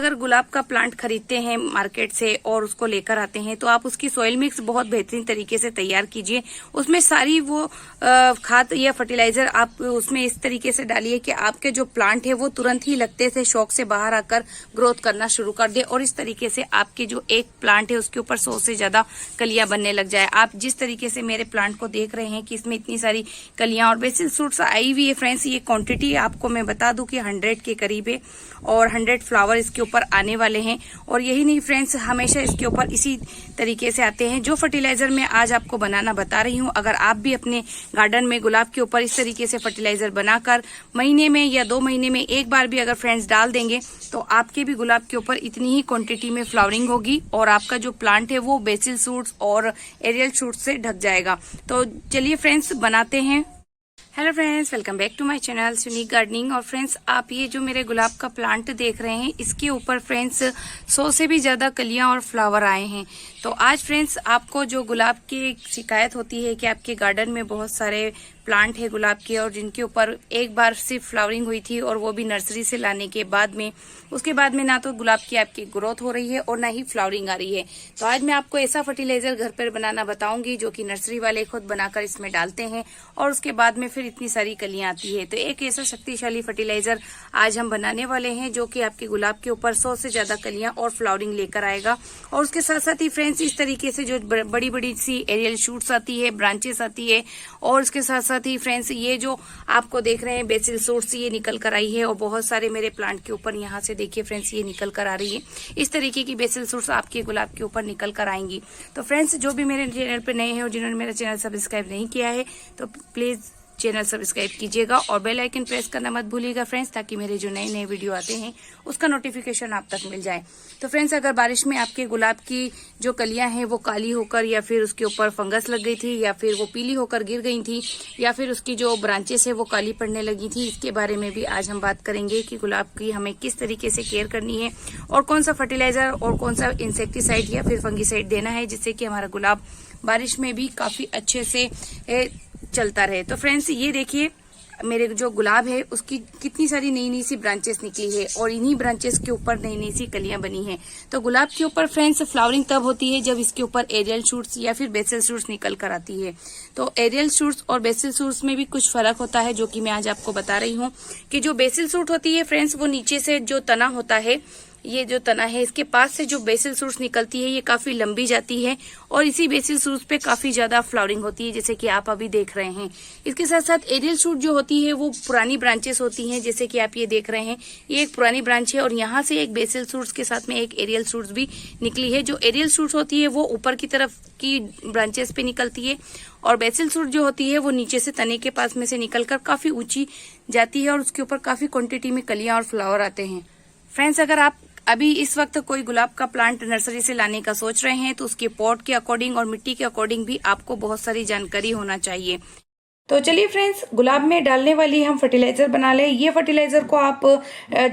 अगर गुलाब का प्लांट खरीदते हैं मार्केट से और उसको लेकर आते हैं तो आप उसकी सॉइल मिक्स बहुत बेहतरीन तरीके से तैयार कीजिए। उसमें सारी वो खाद या फर्टिलाइजर आप उसमें इस तरीके से डालिए कि आपके जो प्लांट है वो तुरंत ही लगते से शौक से बाहर आकर ग्रोथ करना शुरू कर दे और इस तरीके से आपके जो एक प्लांट है उसके ऊपर 100 से ज्यादा कलियां बनने लग जाए। आप जिस तरीके से मेरे प्लांट को देख रहे हैं कि इसमें इतनी सारी कलियां और बेसिल फ्रूट्स आई हुई है फ्रेंड्स, ये क्वांटिटी आपको मैं बता दूं कि 100 के करीब है और 100 फ्लावर इसके ऊपर आने वाले हैं। और यही नहीं फ्रेंड्स, हमेशा इसके ऊपर इसी तरीके से आते हैं। जो फर्टिलाइजर मैं आज आपको बनाना बता रही हूँ, अगर आप भी अपने गार्डन में गुलाब के ऊपर इस तरीके से फर्टिलाइजर बनाकर महीने में या 2 महीने में एक बार भी अगर फ्रेंड्स डाल देंगे तो आपके भी गुलाब के ऊपर इतनी ही क्वांटिटी में फ्लावरिंग होगी और आपका जो प्लांट है वो बेसिल शूट्स और एरियल शूट्स से ढक जाएगा। तो चलिए फ्रेंड्स बनाते हैं। Hello friends, welcome back to my channel Sunique gardening. और फ्रेंड्स, आप ये जो मेरे गुलाब का प्लांट देख रहे हैं इसके ऊपर फ्रेंड्स 100 से भी ज्यादा कलियां और फ्लावर आए हैं। तो आज फ्रेंड्स आपको जो गुलाब की शिकायत होती है कि आपके गार्डन में बहुत सारे प्लांट है गुलाब के और जिनके ऊपर एक बार सिर्फ फ्लावरिंग हुई थी और वो भी नर्सरी से लाने के बाद में, उसके बाद में ना तो गुलाब की आपकी ग्रोथ हो रही है और ना ही फ्लावरिंग आ रही है। तो आज मैं आपको ऐसा फर्टिलाइजर घर पर बनाना बताऊंगी जो कि नर्सरी वाले खुद बनाकर इसमें डालते हैं और उसके बाद में फिर इतनी सारी कलियां आती है। तो एक ऐसा शक्तिशाली फर्टिलाइजर आज हम बनाने वाले हैं जो कि आपके गुलाब के ऊपर 100 से ज्यादा कलियां और फ्लावरिंग लेकर आएगा। और उसके साथ साथ ही फ्रेंड्स इस तरीके से जो बड़ी बड़ी सी एरियल शूट्स आती है, ब्रांचेस आती है और उसके साथ साथ ही फ्रेंड्स ये जो आपको देख रहे हैं बेसिल शूट्स ये निकल कर आई है और बहुत सारे मेरे प्लांट के ऊपर यहाँ से देखिए फ्रेंड्स ये निकल कर आ रही है। इस तरीके की बेसिल शूट्स आपके गुलाब के ऊपर निकल कर आएंगी। तो फ्रेंड्स, जो भी मेरे चैनल पर नए हैं और जिन्होंने मेरा चैनल सब्सक्राइब नहीं किया है तो प्लीज चैनल सब्सक्राइब कीजिएगा और बेल आइकन प्रेस करना मत भूलिएगा फ्रेंड्स, ताकि मेरे जो नए नए वीडियो आते हैं उसका नोटिफिकेशन आप तक मिल जाए। तो फ्रेंड्स, अगर बारिश में आपके गुलाब की जो कलियां हैं वो काली होकर या फिर उसके ऊपर फंगस लग गई थी या फिर वो पीली होकर गिर गई थी या फिर उसकी जो ब्रांचेस है वो काली पड़ने लगी थी, इसके बारे में भी आज हम बात करेंगे कि गुलाब की हमें किस तरीके से केयर करनी है और कौन सा फर्टिलाइजर और कौन सा इंसेक्टिसाइड या फिर फंगिसाइड देना है जिससे कि हमारा गुलाब बारिश में भी काफी अच्छे से चलता रहे। तो फ्रेंड्स, ये देखिए मेरे जो गुलाब है उसकी कितनी सारी नई नई सी ब्रांचेस निकली है और इन्हीं ब्रांचेस के ऊपर नई नई सी कलियां बनी हैं। तो गुलाब के ऊपर फ्रेंड्स फ्लावरिंग तब होती है जब इसके ऊपर एरियल शूट्स या फिर बेसिल शूट्स निकल कर आती है। तो एरियल शूट्स और बेसिल शूट्स में भी कुछ फर्क होता है जो कि मैं आज आपको बता रही हूँ कि जो बेसिल शूट होती है फ्रेंड्स वो नीचे से जो तना होता है, ये जो तना है इसके पास से जो बेसिल शूट्स निकलती है ये काफी लंबी जाती है और इसी बेसिल शूट्स पे काफी ज्यादा फ्लावरिंग होती है जैसे कि आप अभी देख रहे हैं। इसके साथ साथ एरियल शूट जो होती है वो पुरानी ब्रांचेस होती हैं, जैसे कि आप ये देख रहे हैं ये एक पुरानी ब्रांच है और यहाँ से एक बेसिल शूट्स के साथ में एक एरियल शूट्स भी निकली है। जो एरियल शूट्स होती है वो ऊपर की तरफ की ब्रांचेस पे निकलती है और बेसिल शूट जो होती है वो नीचे से तने के पास में से निकलकर काफी ऊंची जाती है और उसके ऊपर काफी क्वांटिटी में कलियां और फ्लावर आते हैं। फ्रेंड्स, अगर आप अभी इस वक्त कोई गुलाब का प्लांट नर्सरी से लाने का सोच रहे हैं तो उसके पॉट के अकॉर्डिंग और मिट्टी के अकॉर्डिंग भी आपको बहुत सारी जानकारी होना चाहिए। तो चलिए फ्रेंड्स, गुलाब में डालने वाली हम फर्टिलाइजर बना लें। ये फर्टिलाइजर को आप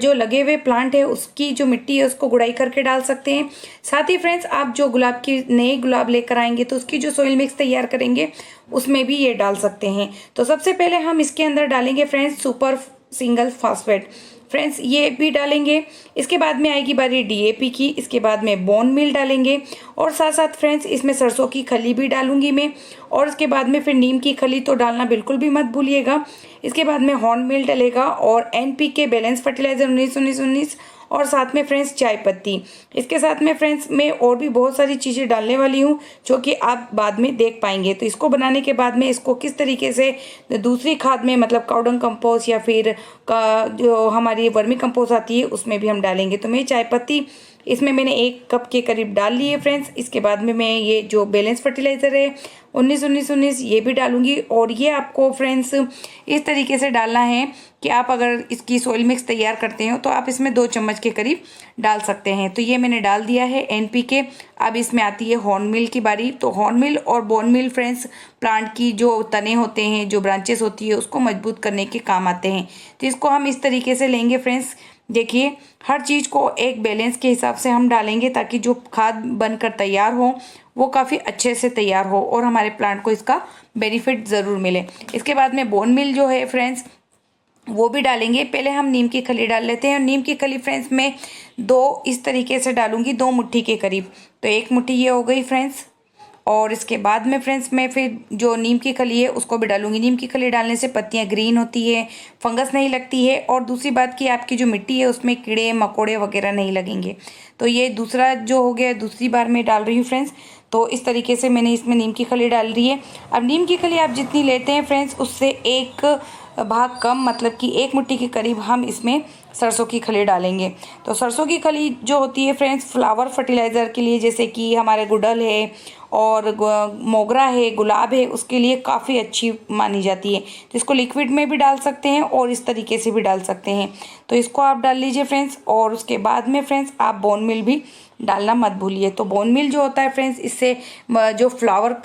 जो लगे हुए प्लांट है उसकी जो मिट्टी है उसको गुड़ाई करके डाल सकते हैं। साथ ही फ्रेंड्स, आप जो गुलाब की नए गुलाब लेकर आएंगे तो उसकी जो सोइल मिक्स तैयार करेंगे उसमें भी ये डाल सकते हैं। तो सबसे पहले हम इसके अंदर डालेंगे friends super single phosphate friends, ये भी डालेंगे। इसके बाद में आएगी बारी डीएपी की, इसके बाद में बोन मील डालेंगे और साथ साथ फ्रेंड्स इसमें सरसों की खली भी डालूंगी मैं और इसके बाद में फिर नीम की खली तो डालना बिल्कुल भी मत भूलिएगा। इसके बाद में हॉर्न मील डलेगा और एनपीके बैलेंस फर्टिलाइजर 19-19-19 और साथ में फ्रेंड्स चाय पत्ती। इसके साथ में फ्रेंड्स मैं और भी बहुत सारी चीज़ें डालने वाली हूँ जो कि आप बाद में देख पाएंगे। तो इसको बनाने के बाद में इसको किस तरीके से दूसरी खाद में मतलब काउडंग कंपोस्ट या फिर जो हमारी वर्मी कंपोस्ट आती है उसमें भी हम डालेंगे। तो मैं चाय पत्ती इसमें मैंने 1 कप के करीब डाल ली है फ्रेंड्स। इसके बाद में मैं ये जो बैलेंस फर्टिलाइजर है 19-19-19 ये भी डालूंगी और ये आपको फ्रेंड्स इस तरीके से डालना है कि आप अगर इसकी सॉइल मिक्स तैयार करते हो तो आप इसमें 2 चम्मच के करीब डाल सकते हैं। तो ये मैंने डाल दिया है एनपीके। अब इसमें आती है हॉर्न मिल की बारी। तो हॉर्न मिल और बोन मिल फ्रेंड्स प्लांट की जो तने होते हैं, जो ब्रांचेस होती है उसको मजबूत करने के काम आते हैं। तो इसको हम इस तरीके से लेंगे फ्रेंड्स। देखिए, हर चीज़ को एक बैलेंस के हिसाब से हम डालेंगे ताकि जो खाद बनकर तैयार हो वो काफ़ी अच्छे से तैयार हो और हमारे प्लांट को इसका बेनिफिट ज़रूर मिले। इसके बाद में बोन मिल जो है फ्रेंड्स वो भी डालेंगे। पहले हम नीम की खली डाल लेते हैं। और नीम की खली फ्रेंड्स मैं 2 इस तरीके से डालूंगी, 2 मुट्ठी के करीब। तो 1 मुट्ठी ये हो गई फ्रेंड्स। और इसके बाद में फ्रेंड्स मैं फिर जो नीम की खली है उसको भी डालूंगी। नीम की खली डालने से पत्तियां ग्रीन होती है, फंगस नहीं लगती है, और दूसरी बात कि आपकी जो मिट्टी है उसमें कीड़े मकोड़े वगैरह नहीं लगेंगे। तो ये दूसरा जो हो गया, दूसरी बार मैं डाल रही हूँ फ्रेंड्स। तो इस तरीके से मैंने इसमें नीम की खली डाल रही है। अब नीम की खली आप जितनी लेते हैं फ्रेंड्स उससे 1 भाग कम, मतलब कि 1 मुट्ठी के करीब हम इसमें सरसों की खली डालेंगे। तो सरसों की खली जो होती है फ्रेंड्स फ्लावर फर्टिलाइज़र के लिए, जैसे कि हमारे गुड़हल है और मोगरा है, गुलाब है, उसके लिए काफ़ी अच्छी मानी जाती है। तो इसको लिक्विड में भी डाल सकते हैं और इस तरीके से भी डाल सकते हैं। तो इसको आप डाल लीजिए फ्रेंड्स। और उसके बाद में फ्रेंड्स आप बोन मिल भी डालना मत भूलिए। तो बोन मिल जो होता है फ्रेंड्स, इससे जो फ्लावर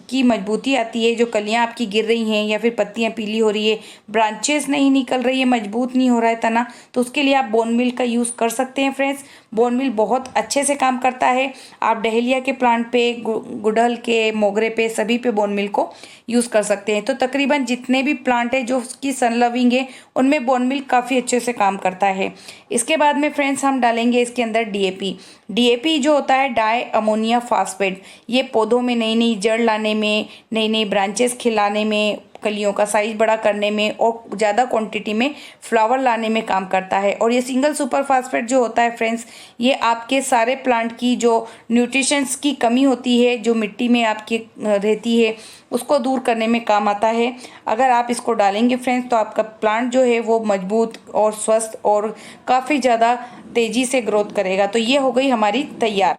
की मजबूती आती है, जो कलियां आपकी गिर रही हैं या फिर पत्तियां पीली हो रही है, ब्रांचेस नहीं निकल रही है, मजबूत नहीं हो रहा है तना, तो उसके लिए आप बोन मिल का यूज़ कर सकते हैं फ्रेंड्स। बोन मिल बहुत अच्छे से काम करता है। आप डहेलिया के प्लांट पे, गुड़हल के, मोगरे पे, सभी पे बोन मिल को यूज़ कर सकते हैं। तो तकरीबन जितने भी प्लांट है जो उसकी सन लविंग है उनमें बोन मिल काफ़ी अच्छे से काम करता है। इसके बाद में फ्रेंड्स हम डालेंगे इसके अंदर डीएपी। डीएपी जो होता है डाई अमोनिया फास्फेट, ये पौधों में नई नई जड़ लाने में, नई नई ब्रांचेस खिलाने में, कलियों का साइज बड़ा करने में और ज़्यादा क्वांटिटी में फ्लावर लाने में काम करता है। और ये सिंगल सुपर फास्फेट जो होता है फ्रेंड्स, ये आपके सारे प्लांट की जो न्यूट्रिशंस की कमी होती है, जो मिट्टी में आपकी रहती है, उसको दूर करने में काम आता है। अगर आप इसको डालेंगे फ्रेंड्स तो आपका प्लांट जो है वो मजबूत और स्वस्थ और काफ़ी ज़्यादा तेज़ी से ग्रोथ करेगा। तो ये हो गई हमारी तैयार।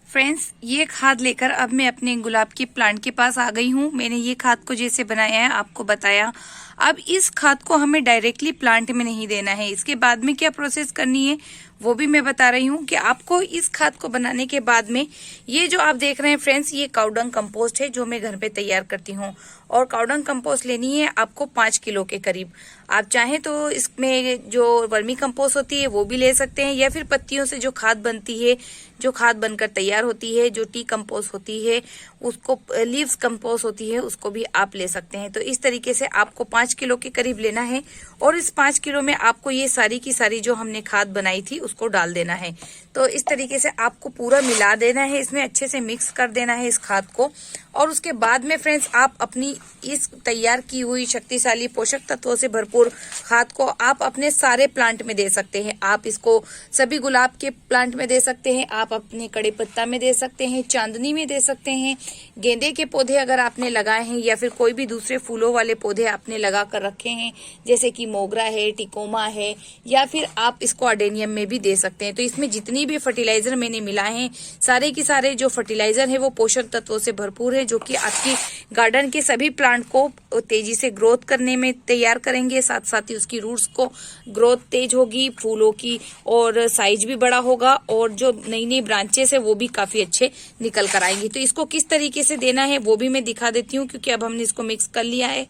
फ्रेंड्स, ये खाद लेकर अब मैं अपने गुलाब के प्लांट के पास आ गई हूँ। मैंने ये खाद को जैसे बनाया है आपको बताया। अब इस खाद को हमें डायरेक्टली प्लांट में नहीं देना है। इसके बाद में क्या प्रोसेस करनी है वो भी मैं बता रही हूँ कि आपको इस खाद को बनाने के बाद में, ये जो आप देख रहे हैं फ्रेंड्स, ये काउडंग कंपोस्ट है जो मैं घर पे तैयार करती हूँ। और काउडंग कंपोस्ट लेनी है आपको 5 किलो के करीब। आप चाहें तो इसमें जो वर्मी कंपोस्ट होती है वो भी ले सकते हैं, या फिर पत्तियों से जो खाद बनती है, जो खाद बनकर तैयार होती है, जो टी कंपोस्ट होती है, उसको लीव्स कंपोस्ट होती है, उसको भी आप ले सकते हैं। तो इस तरीके से आपको 5 किलो के करीब लेना है। और इस 5 किलो में आपको ये सारी की सारी जो हमने खाद बनाई थी उसको डाल देना है। तो इस तरीके से आपको पूरा मिला देना है, इसमें अच्छे से मिक्स कर देना है इस खाद को। और उसके बाद में फ्रेंड्स आप अपनी इस तैयार की हुई शक्तिशाली पोषक तत्वों से भरपूर खाद को आप अपने सारे प्लांट में दे सकते हैं। आप इसको सभी गुलाब के प्लांट में दे सकते हैं, आप अपने कड़ी पत्ता में दे सकते हैं, चांदनी में दे सकते हैं, गेंदे के पौधे अगर आपने लगाए हैं, या फिर कोई भी दूसरे फूलों वाले पौधे आपने लगा कर रखे हैं, जैसे कि मोगरा है, टिकोमा है, या फिर आप इसको अडेनियम में भी दे सकते हैं। तो इसमें जितनी भी फर्टिलाइजर मैंने मिलाए हैं, सारे के सारे जो फर्टिलाइजर है वो पोषक तत्वों से भरपूर है, जो कि आपकी गार्डन के सभी प्लांट को तेजी से ग्रोथ करने में तैयार करेंगे। साथ साथ ही उसकी रूट्स को ग्रोथ तेज होगी, फूलों की, और साइज भी बड़ा होगा, और जो नई नई ब्रांचेस है वो भी काफी अच्छे निकल कर आएंगी। तो इसको किस तरीके से देना है वो भी मैं दिखा देती हूँ, क्योंकि अब हमने इसको मिक्स कर लिया है।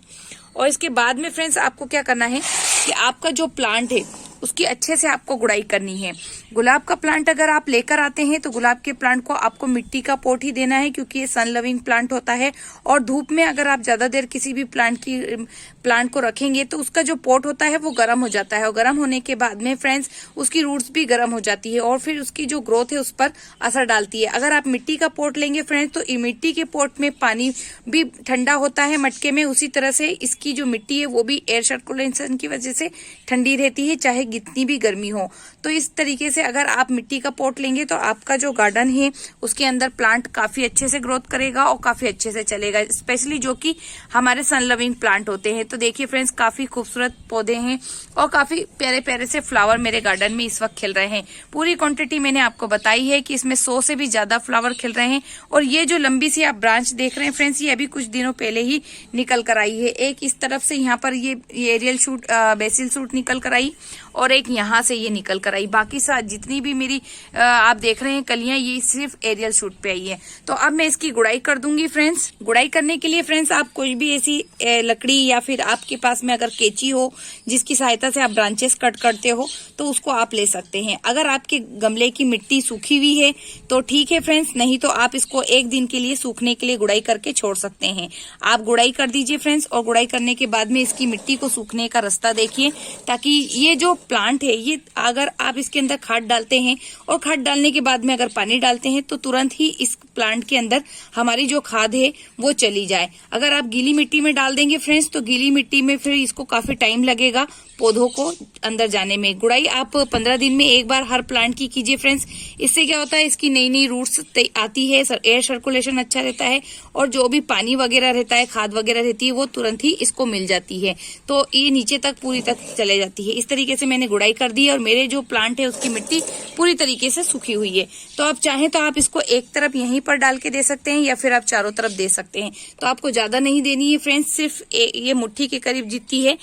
और इसके बाद में फ्रेंड्स आपको क्या करना है कि आपका जो प्लांट है उसकी अच्छे से आपको गुड़ाई करनी है। गुलाब का प्लांट अगर आप लेकर आते हैं तो गुलाब के प्लांट को आपको मिट्टी का पॉट ही देना है, क्योंकि ये सन लविंग प्लांट होता है। और धूप में अगर आप ज्यादा देर किसी भी प्लांट को रखेंगे तो उसका जो पॉट होता है वो गर्म हो जाता है, और गर्म होने के बाद में फ्रेंड्स उसकी रूट्स भी गर्म हो जाती है, और फिर उसकी जो ग्रोथ है उस पर असर डालती है। अगर आप मिट्टी का पॉट लेंगे फ्रेंड्स तो मिट्टी के पॉट में पानी भी ठंडा होता है मटके में, उसी तरह से इसकी जो मिट्टी है वो भी एयर सर्कुलेशन की वजह से ठंडी रहती है, चाहे कितनी भी गर्मी हो। तो इस तरीके से अगर आप मिट्टी का पॉट लेंगे तो आपका जो गार्डन है उसके अंदर प्लांट काफी अच्छे से ग्रोथ करेगा और काफी अच्छे से चलेगा, स्पेशली जो कि हमारे सन लविंग प्लांट होते हैं। तो देखिए फ्रेंड्स, काफी खूबसूरत पौधे हैं और काफी प्यारे प्यारे से फ्लावर मेरे गार्डन में इस वक्त खिल रहे हैं। पूरी क्वांटिटी मैंने आपको बताई है कि इसमें 100 से भी ज्यादा फ्लावर खिल रहे हैं। और ये जो लंबी सी आप ब्रांच देख रहे हैं फ्रेंड्स, ये अभी कुछ दिनों पहले ही निकल कर आई है। एक इस तरफ से यहाँ पर ये एरियल शूट, बेसिल शूट निकल कर आई, और एक यहाँ से ये निकल कर आई। बाकी जितनी भी मेरी आप देख रहे हैं कलियां, ये सिर्फ एरियल शूट पे आई है। तो अब मैं इसकी गुड़ाई कर दूंगी फ्रेंड्स। गुड़ाई करने के लिए फ्रेंड्स आप कोई भी ऐसी लकड़ी या फिर आपके पास में अगर कैंची हो जिसकी सहायता से आप ब्रांचेस कट करते हो तो उसको आप ले सकते हैं। अगर आपके गमले की मिट्टी सूखी हुई है तो ठीक है फ्रेंड्स, नहीं तो आप इसको एक दिन के लिए सूखने के लिए गुड़ाई करके छोड़ सकते हैं। आप गुड़ाई कर दीजिए फ्रेंड्स, और गुड़ाई करने के बाद में इसकी मिट्टी को सूखने का रास्ता देखिए, ताकि ये जो प्लांट है ये अगर आप इसके अंदर खाद डालते हैं और खाद डालने के बाद में अगर पानी डालते हैं तो तुरंत ही इस प्लांट के अंदर हमारी जो खाद है वो चली जाए। अगर आप गीली मिट्टी में डाल देंगे फ्रेंड्स तो गीली मिट्टी में फिर इसको काफी टाइम लगेगा पौधों को अंदर जाने में। गुड़ाई आप 15 दिन में एक बार हर प्लांट की कीजिए फ्रेंड्स। इससे क्या होता है, इसकी नई नई रूट्स आती है, एयर सर्कुलेशन अच्छा रहता है, और जो भी पानी वगैरह रहता है, खाद वगैरह रहती है, वो तुरंत ही इसको मिल जाती है, तो ये नीचे तक पूरी तक चले जाती है। इस तरीके से मैंने गुड़ाई कर दी है और मेरे जो प्लांट है उसकी मिट्टी पूरी तरीके से सूखी हुई है। तो आप चाहें तो आप इसको एक तरफ यहीं पर डाल के दे सकते हैं या फिर आप चारों तरफ दे सकते हैं। तो आपको ज्यादा नहीं देनी है फ्रेंड्स, सिर्फ ये मुट्ठी के करीब जितनी है।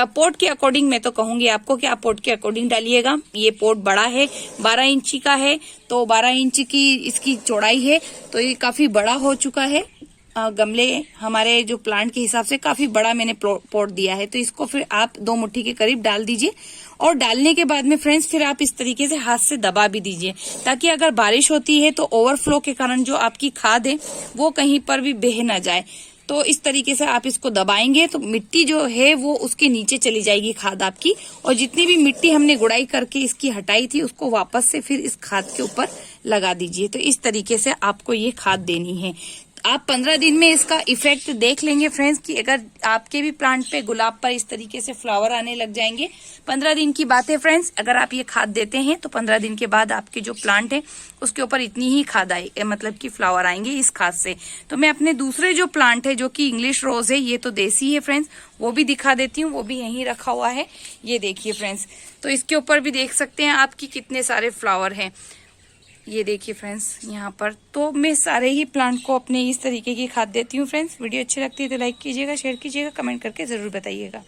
पोट के अकॉर्डिंग मैं तो कहूंगी आपको कि आप पोट के अकॉर्डिंग डालिएगा। ये पोट बड़ा है, 12 इंची का है, तो 12 इंच की इसकी चौड़ाई है, तो ये काफी बड़ा हो चुका है। गमले हमारे जो प्लांट के हिसाब से काफी बड़ा मैंने पोट दिया है। तो इसको फिर आप 2 मुट्ठी के करीब डाल दीजिए, और डालने के बाद में फ्रेंड्स फिर आप इस तरीके से हाथ से दबा भी दीजिए, ताकि अगर बारिश होती है तो ओवरफ्लो के कारण जो आपकी खाद है वो कहीं पर भी बह ना जाए। तो इस तरीके से आप इसको दबाएंगे तो मिट्टी जो है वो उसके नीचे चली जाएगी खाद आपकी, और जितनी भी मिट्टी हमने गुड़ाई करके इसकी हटाई थी उसको वापस से फिर इस खाद के ऊपर लगा दीजिए। तो इस तरीके से आपको ये खाद देनी है। आप 15 दिन में इसका इफेक्ट देख लेंगे फ्रेंड्स, कि अगर आपके भी प्लांट पे गुलाब पर इस तरीके से फ्लावर आने लग जाएंगे। 15 दिन की बात है फ्रेंड्स, अगर आप ये खाद देते हैं तो 15 दिन के बाद आपके जो प्लांट है उसके ऊपर इतनी ही खाद आए, मतलब कि फ्लावर आएंगे इस खाद से। तो मैं अपने दूसरे जो प्लांट है जो कि इंग्लिश रोज है, ये तो देसी है फ्रेंड्स, वो भी दिखा देती हूँ। वो भी यहीं रखा हुआ है, ये देखिए फ्रेंड्स। तो इसके ऊपर भी देख सकते हैं आपकी कितने सारे फ्लावर हैं, ये देखिए फ्रेंड्स यहाँ पर। तो मैं सारे ही प्लांट को अपने इस तरीके की खाद देती हूँ फ्रेंड्स। वीडियो अच्छी लगती है तो लाइक कीजिएगा, शेयर कीजिएगा, कमेंट करके जरूर बताइएगा।